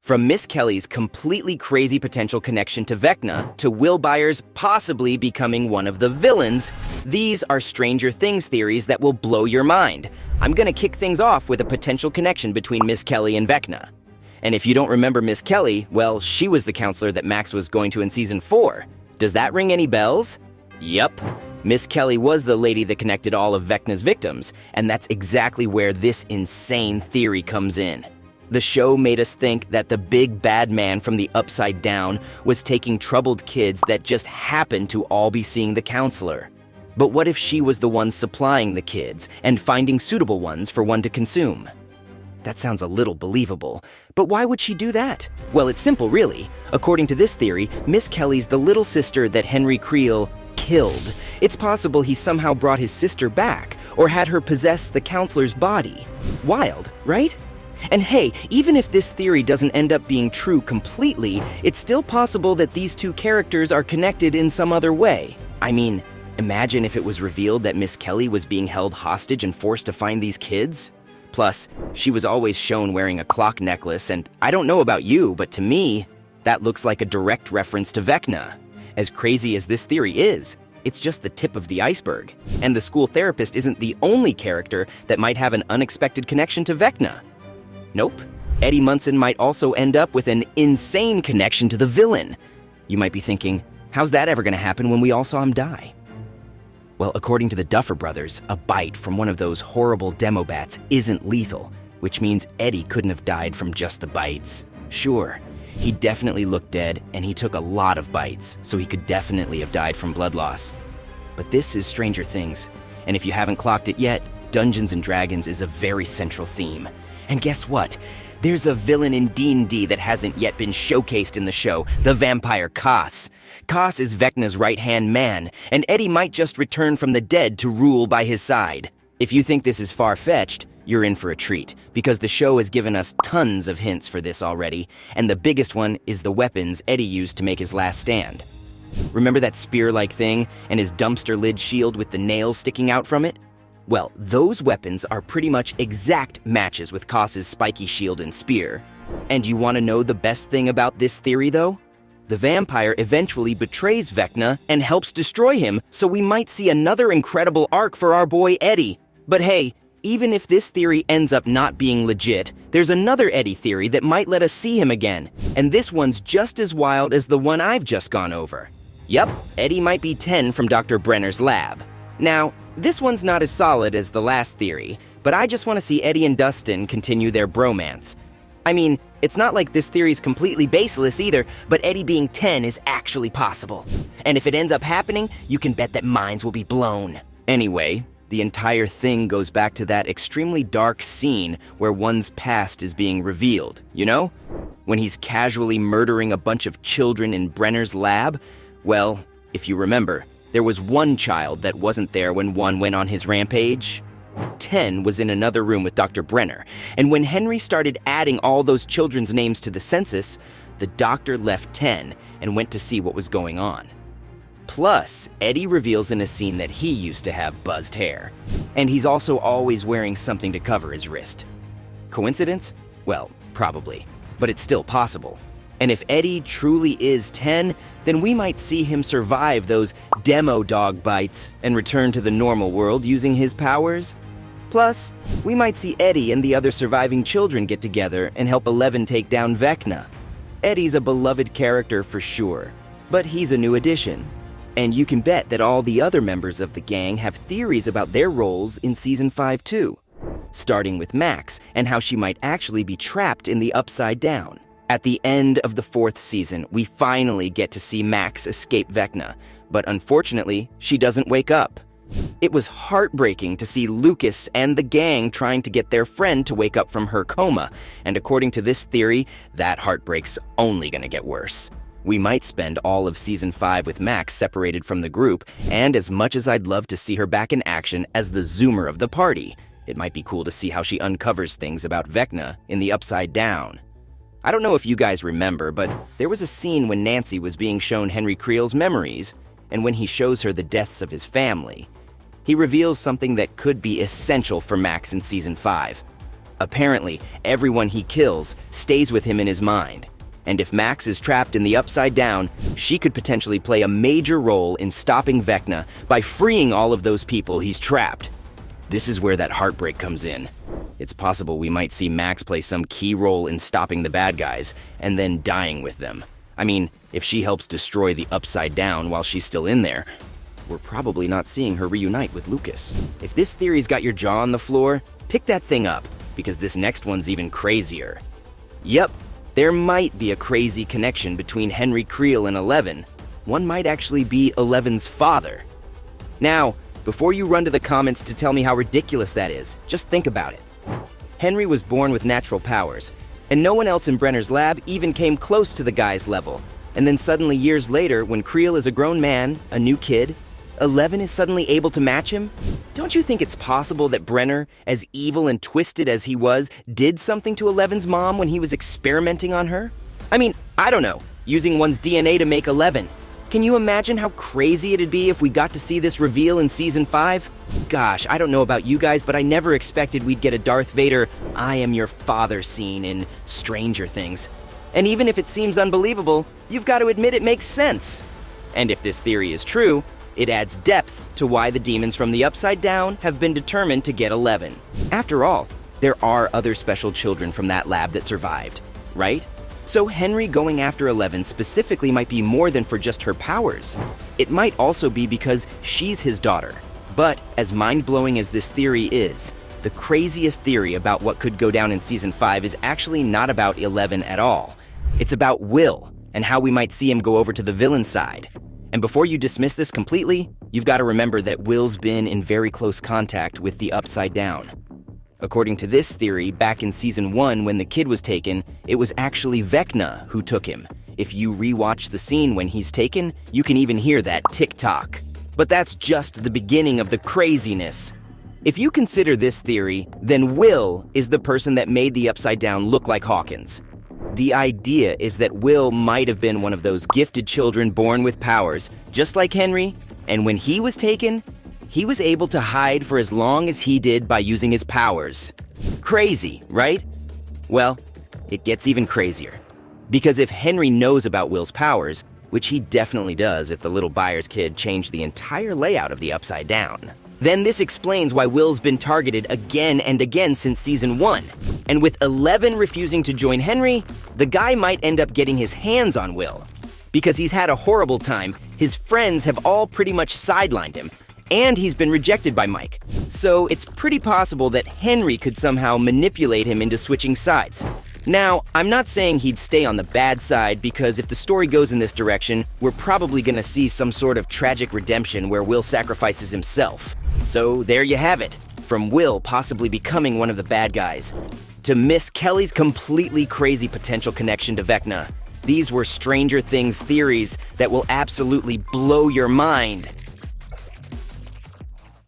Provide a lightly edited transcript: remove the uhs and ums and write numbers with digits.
From Miss Kelly's completely crazy potential connection to Vecna to Will Byers possibly becoming one of the villains, these are Stranger Things theories that will blow your mind. I'm gonna kick things off with a potential connection between Miss Kelly and Vecna. And if you don't remember Miss Kelly, well, she was the counselor that Max was going to in Season 4. Does that ring any bells? Yup. Miss Kelly was the lady that connected all of Vecna's victims, and that's exactly where this insane theory comes in. The show made us think that the big bad man from the Upside Down was taking troubled kids that just happened to all be seeing the counselor. But what if she was the one supplying the kids and finding suitable ones for one to consume? That sounds a little believable, but why would she do that? Well, it's simple, really. According to this theory, Miss Kelly's the little sister that Henry Creel killed. It's possible he somehow brought his sister back, or had her possess the counselor's body. Wild, right? And hey, even if this theory doesn't end up being true completely, it's still possible that these two characters are connected in some other way. I mean, imagine if it was revealed that Miss Kelly was being held hostage and forced to find these kids. Plus, she was always shown wearing a clock necklace, and I don't know about you, but to me, that looks like a direct reference to Vecna. As crazy as this theory is, it's just the tip of the iceberg, and the school therapist isn't the only character that might have an unexpected connection to Vecna. Nope. Eddie Munson might also end up with an insane connection to the villain. You might be thinking, how's that ever going to happen when we all saw him die? Well, according to the Duffer Brothers, a bite from one of those horrible demo bats isn't lethal, which means Eddie couldn't have died from just the bites. Sure, he definitely looked dead, and he took a lot of bites, so he could definitely have died from blood loss. But this is Stranger Things, and if you haven't clocked it yet, Dungeons & Dragons is a very central theme. And guess what? There's a villain in D&D that hasn't yet been showcased in the show, the vampire Koss. Koss is Vecna's right-hand man, and Eddie might just return from the dead to rule by his side. If you think this is far-fetched, you're in for a treat, because the show has given us tons of hints for this already, and the biggest one is the weapons Eddie used to make his last stand. Remember that spear-like thing and his dumpster lid shield with the nails sticking out from it? Well, those weapons are pretty much exact matches with Koss's spiky shield and spear. And you want to know the best thing about this theory, though? The vampire eventually betrays Vecna and helps destroy him, so we might see another incredible arc for our boy Eddie. But hey, even if this theory ends up not being legit, there's another Eddie theory that might let us see him again. And this one's just as wild as the one I've just gone over. Yup, Eddie might be 10 from Dr. Brenner's lab. Now, this one's not as solid as the last theory, but I just want to see Eddie and Dustin continue their bromance. I mean, it's not like this theory's completely baseless either, but Eddie being 10 is actually possible. And if it ends up happening, you can bet that minds will be blown. Anyway, the entire thing goes back to that extremely dark scene where one's past is being revealed, you know? When he's casually murdering a bunch of children in Brenner's lab. Well, if you remember, there was one child that wasn't there when one went on his rampage. 10 was in another room with Dr. Brenner, and when Henry started adding all those children's names to the census, the doctor left 10 and went to see what was going on. Plus, Eddie reveals in a scene that he used to have buzzed hair, and he's also always wearing something to cover his wrist. Coincidence? Well, probably, but it's still possible. And if Eddie truly is 10, then we might see him survive those demo dog bites and return to the normal world using his powers. Plus, we might see Eddie and the other surviving children get together and help Eleven take down Vecna. Eddie's a beloved character for sure, but he's a new addition. And you can bet that all the other members of the gang have theories about their roles in Season 5 too, starting with Max and how she might actually be trapped in the Upside Down. At the end of the 4th season, we finally get to see Max escape Vecna, but unfortunately, she doesn't wake up. It was heartbreaking to see Lucas and the gang trying to get their friend to wake up from her coma, and according to this theory, that heartbreak's only gonna get worse. We might spend all of Season 5 with Max separated from the group, and as much as I'd love to see her back in action as the Zoomer of the party, it might be cool to see how she uncovers things about Vecna in the Upside Down. I don't know if you guys remember, but there was a scene when Nancy was being shown Henry Creel's memories, and when he shows her the deaths of his family, he reveals something that could be essential for Max in Season 5. Apparently, everyone he kills stays with him in his mind. And if Max is trapped in the Upside Down, she could potentially play a major role in stopping Vecna by freeing all of those people he's trapped. This is where that heartbreak comes in. It's possible we might see Max play some key role in stopping the bad guys and then dying with them. I mean, if she helps destroy the Upside Down while she's still in there, we're probably not seeing her reunite with Lucas. If this theory's got your jaw on the floor, pick that thing up, because this next one's even crazier. Yep, there might be a crazy connection between Henry Creel and Eleven. One might actually be Eleven's father. Now, before you run to the comments to tell me how ridiculous that is, just think about it. Henry was born with natural powers, and no one else in Brenner's lab even came close to the guy's level. And then suddenly years later, when Creel is a grown man, a new kid, Eleven is suddenly able to match him? Don't you think it's possible that Brenner, as evil and twisted as he was, did something to Eleven's mom when he was experimenting on her? I mean, I don't know, using one's DNA to make Eleven. Can you imagine how crazy it'd be if we got to see this reveal in Season 5? Gosh, I don't know about you guys, but I never expected we'd get a Darth Vader "I am your father" scene in Stranger Things. And even if it seems unbelievable, you've got to admit it makes sense. And if this theory is true, it adds depth to why the demons from the Upside Down have been determined to get Eleven. After all, there are other special children from that lab that survived, right? So Henry going after Eleven specifically might be more than for just her powers. It might also be because she's his daughter. But as mind-blowing as this theory is, the craziest theory about what could go down in Season 5 is actually not about Eleven at all. It's about Will, and how we might see him go over to the villain side. And before you dismiss this completely, you've got to remember that Will's been in very close contact with the Upside Down. According to this theory, back in Season 1 when the kid was taken, it was actually Vecna who took him. If you rewatch the scene when he's taken, you can even hear that tick-tock. But that's just the beginning of the craziness. If you consider this theory, then Will is the person that made the Upside Down look like Hawkins. The idea is that Will might have been one of those gifted children born with powers, just like Henry, and when he was taken, he was able to hide for as long as he did by using his powers. Crazy, right? Well, it gets even crazier. Because if Henry knows about Will's powers, which he definitely does if the little Byers kid changed the entire layout of the Upside Down, then this explains why Will's been targeted again and again since Season 1. And with Eleven refusing to join Henry, the guy might end up getting his hands on Will. Because he's had a horrible time, his friends have all pretty much sidelined him, and he's been rejected by Mike. So it's pretty possible that Henry could somehow manipulate him into switching sides. Now, I'm not saying he'd stay on the bad side, because if the story goes in this direction, we're probably gonna see some sort of tragic redemption where Will sacrifices himself. So there you have it, from Will possibly becoming one of the bad guys, to Miss Kelly's completely crazy potential connection to Vecna. These were Stranger Things theories that will absolutely blow your mind.